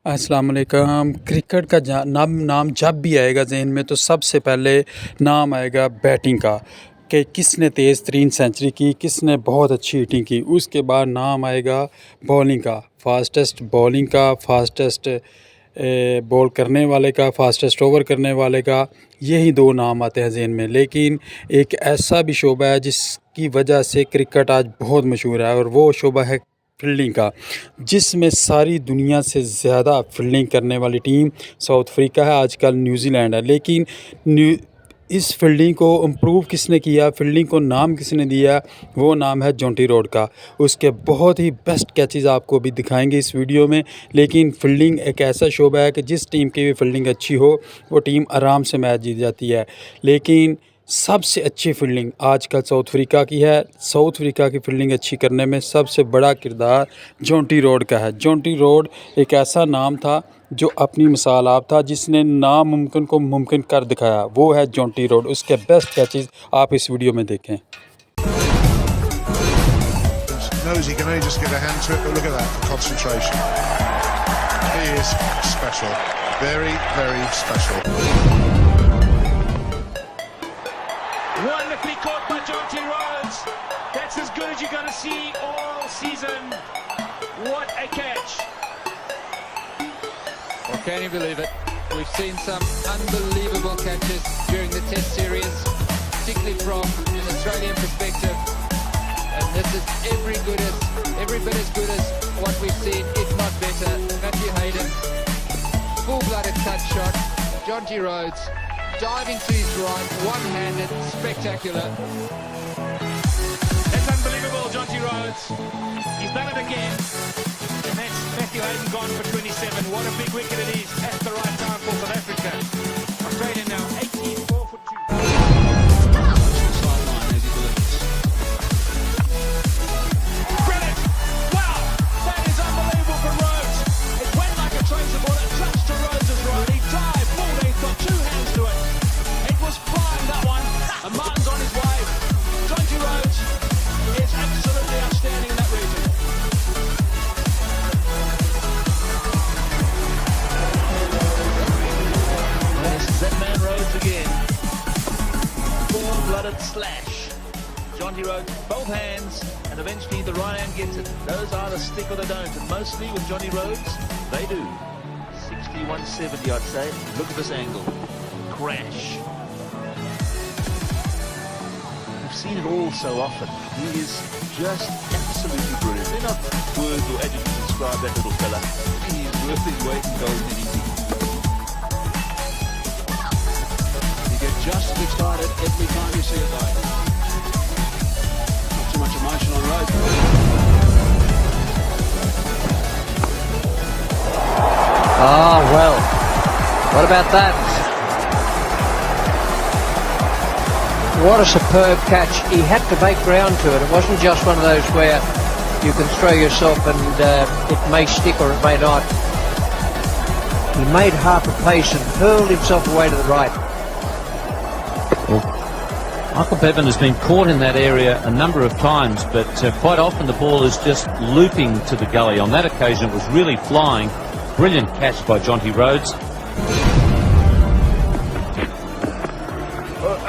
अस्सलाम वालेकुम। क्रिकेट का नाम जब भी आएगा ज़हन में तो सबसे पहले नाम आएगा बैटिंग का कि किसने तेज़ तरीन सेंचुरी की, किसने बहुत अच्छी हिटिंग की। उसके बाद नाम आएगा बॉलिंग का, फास्टेस्ट बॉलिंग का, फास्टेस्ट बॉल करने वाले का, फास्टेस्ट ओवर करने वाले का। यही दो नाम आते हैं ज़हन में। लेकिन एक ऐसा भी शोबा है जिसकी वजह से क्रिकेट आज बहुत मशहूर है और वो शोबा है फील्डिंग का, जिसमें सारी दुनिया से ज़्यादा फील्डिंग करने वाली टीम साउथ अफ्रीका है, आजकल न्यूजीलैंड है। लेकिन इस फील्डिंग को इम्प्रूव किसने किया, फील्डिंग को नाम किसने दिया, वो नाम है जॉन्टी रोड का। उसके बहुत ही बेस्ट कैचेस आपको भी दिखाएंगे इस वीडियो में। लेकिन फील्डिंग एक ऐसा शोबा है कि जिस टीम की भी फील्डिंग अच्छी हो वो टीम आराम से मैच जीत जाती है। लेकिन सबसे अच्छी फील्डिंग आजकल साउथ अफ्रीका की है। साउथ अफ्रीका की फील्डिंग अच्छी करने में सबसे बड़ा किरदार जॉन्टी रोड का है। जॉन्टी रोड एक ऐसा नाम था जो अपनी मिसाल आप था, जिसने नामुमकिन को मुमकिन कर दिखाया, वो है जॉन्टी रोड। उसके बेस्ट कैचेस आप इस वीडियो में देखें। Knows he can only just get a hand to it, but look at that for concentration. He is special, very, very special. Wonderfully caught by Jonty Rhodes. That's as good as you're going to see all season. What a catch. Well, can you believe it? We've seen some unbelievable catches during the Test series, particularly from an Australian perspective. And this is every bit as good as what we've seen, if not better. Matthew Hayden, full-blooded touch shot. Jonty Rhodes diving to his right, one-handed, spectacular. That's unbelievable, Jonty Rhodes. He's done it again. And that's Matthew Hayden gone for 27. What a big wicket it is at the right time for South Africa. Australia now 18-4 for 2. Sideline as he delivers. Brilliant! Wow! That is unbelievable for Rhodes. It went like a tracer ball. It touched to Rhodes' right. He dived full length, got two hands to it. It was flying, that one. And Martin's on his way. Jonty Rhodes is absolutely outstanding in that region. This is that man Rhodes again. Full-blooded slash. Jonty Rhodes, both hands, and eventually the right hand gets it. Those either stick or they don't, and mostly with Jonty Rhodes, they do. 61-70, I'd say. Look at this angle. Crash. We've seen it all so often. He is just absolutely brilliant. They're not words or adjectives to describe that little fella. He is worth his weight in gold in anything. You get just excited every time you see it though. Not too much emotion on road. Ah, well, what about that? What a superb catch. He had to make ground to it. It wasn't just one of those where you can throw yourself and it may stick or it may not. He made half a pace and hurled himself away to the right. Michael Bevan has been caught in that area a number of times, but quite often the ball is just looping to the gully. On that occasion it was really flying. Brilliant catch by Jonty Rhodes.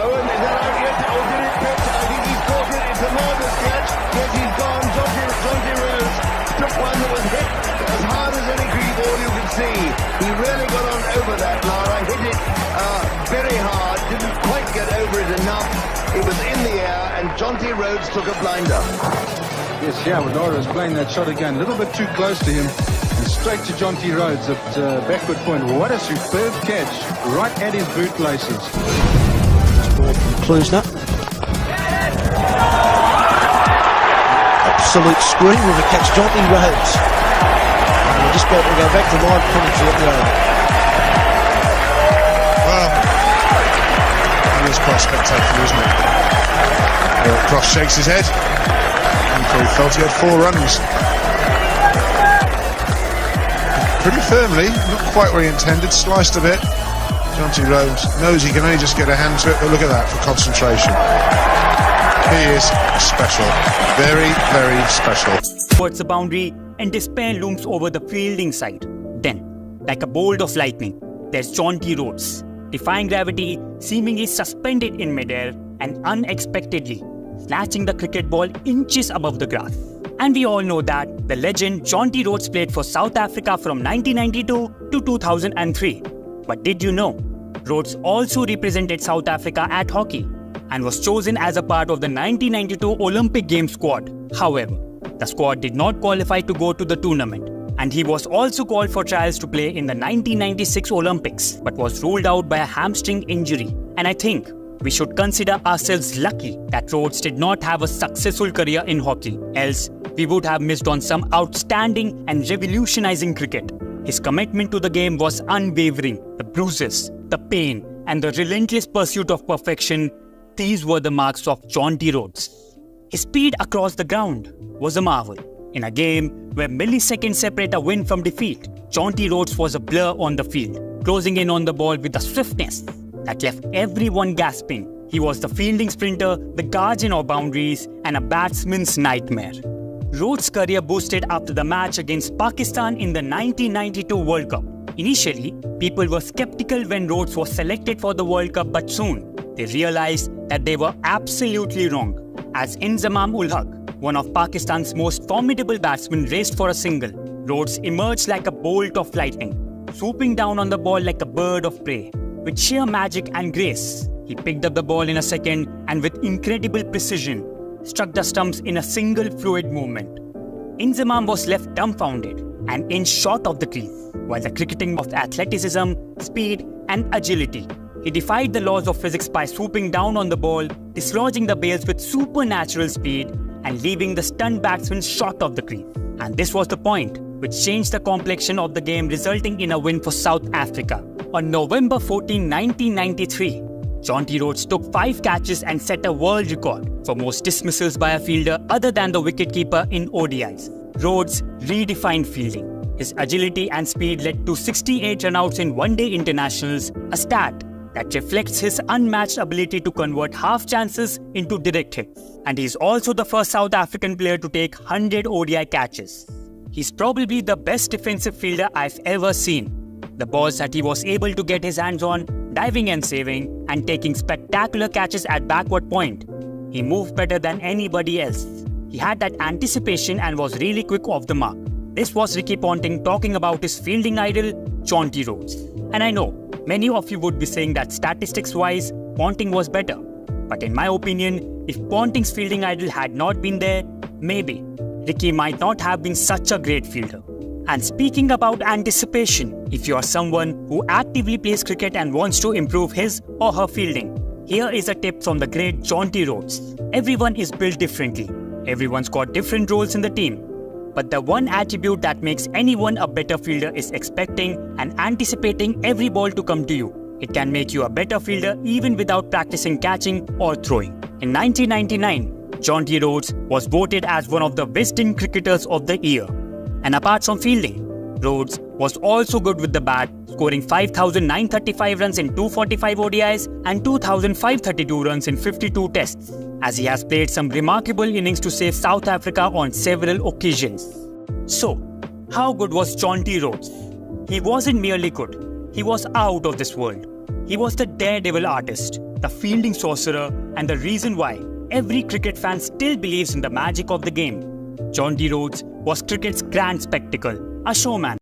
Owen, is that out yet? Or did it pitch? I think he's caught it. It's a marvellous catch. Yes, he's gone. Jonty Rhodes took one that was hit as hard as any cricket ball you can see. He really got on over that, Lara. Hit it very hard. Didn't quite get over it enough. It was in the air and Jonty Rhodes took a blinder. Yes, yeah, Lara is playing that shot again. A little bit too close to him. And straight to Jonty Rhodes at backward point. What a superb catch. Right at his bootlaces. Klusner. Absolute screamer of a catch, Jonty Rhodes. We're just about to go back to live commentary at the end. Well, it is quite spectacular, isn't it? Cross shakes his head. He probably felt he had 4 runs. Pretty firmly, not quite where he intended, sliced a bit. Jonty Rhodes knows he can only just get a hand to it, but look at that for concentration. He is special, very, very special. Towards the boundary and despair looms over the fielding side. Then like a bolt of lightning, there's Jonty Rhodes, defying gravity, seemingly suspended in midair and unexpectedly snatching the cricket ball inches above the grass. And we all know that the legend Jonty Rhodes played for South Africa from 1992 to 2003. But did you know, Rhodes also represented South Africa at hockey and was chosen as a part of the 1992 Olympic Games squad. However, the squad did not qualify to go to the tournament, and he was also called for trials to play in the 1996 Olympics but was ruled out by a hamstring injury. And I think we should consider ourselves lucky that Rhodes did not have a successful career in hockey, else we would have missed on some outstanding and revolutionizing cricket. His commitment to the game was unwavering. The bruises, the pain, and the relentless pursuit of perfection, these were the marks of Jonty Rhodes. His speed across the ground was a marvel. In a game where milliseconds separate a win from defeat, Jonty Rhodes was a blur on the field, closing in on the ball with a swiftness that left everyone gasping. He was the fielding sprinter, the guardian of boundaries, and a batsman's nightmare. Rhodes' career boosted after the match against Pakistan in the 1992 World Cup. Initially, people were skeptical when Rhodes was selected for the World Cup, but soon they realized that they were absolutely wrong, as Inzamam-ul-Haq, one of Pakistan's most formidable batsmen, raced for a single. Rhodes emerged like a bolt of lightning, swooping down on the ball like a bird of prey. With sheer magic and grace, he picked up the ball in a second and with incredible precision, struck the stumps in a single fluid movement. Inzamam was left dumbfounded and inch short of the crease, while the cricketing of athleticism, speed and agility. He defied the laws of physics by swooping down on the ball, dislodging the bails with supernatural speed and leaving the stunned batsman short of the crease. And this was the point which changed the complexion of the game, resulting in a win for South Africa. On November 14, 1993, Jonty Rhodes took 5 catches and set a world record for most dismissals by a fielder other than the wicketkeeper in ODIs. Rhodes redefined fielding. His agility and speed led to 68 runouts in one-day internationals, a stat that reflects his unmatched ability to convert half chances into direct hits. And he is also the first South African player to take 100 ODI catches. He's probably the best defensive fielder I've ever seen. The balls that he was able to get his hands on, diving and saving, and taking spectacular catches at backward point. He moved better than anybody else. He had that anticipation and was really quick off the mark. This was Ricky Ponting talking about his fielding idol, Jonty Rhodes. And I know, many of you would be saying that statistics-wise, Ponting was better. But in my opinion, if Ponting's fielding idol had not been there, maybe Ricky might not have been such a great fielder. And speaking about anticipation, if you are someone who actively plays cricket and wants to improve his or her fielding, here is a tip from the great Jonty Rhodes. Everyone is built differently. Everyone's got different roles in the team. But the one attribute that makes anyone a better fielder is expecting and anticipating every ball to come to you. It can make you a better fielder even without practicing catching or throwing. In 1999, Jonty Rhodes was voted as one of the wisdom cricketers of the year. And apart from fielding, Rhodes was also good with the bat, scoring 5,935 runs in 245 ODIs and 2,532 runs in 52 tests, as he has played some remarkable innings to save South Africa on several occasions. So, how good was Jonty Rhodes? He wasn't merely good, he was out of this world. He was the daredevil artist, the fielding sorcerer, and the reason why every cricket fan still believes in the magic of the game. Jonty Rhodes was cricket's grand spectacle, a showman.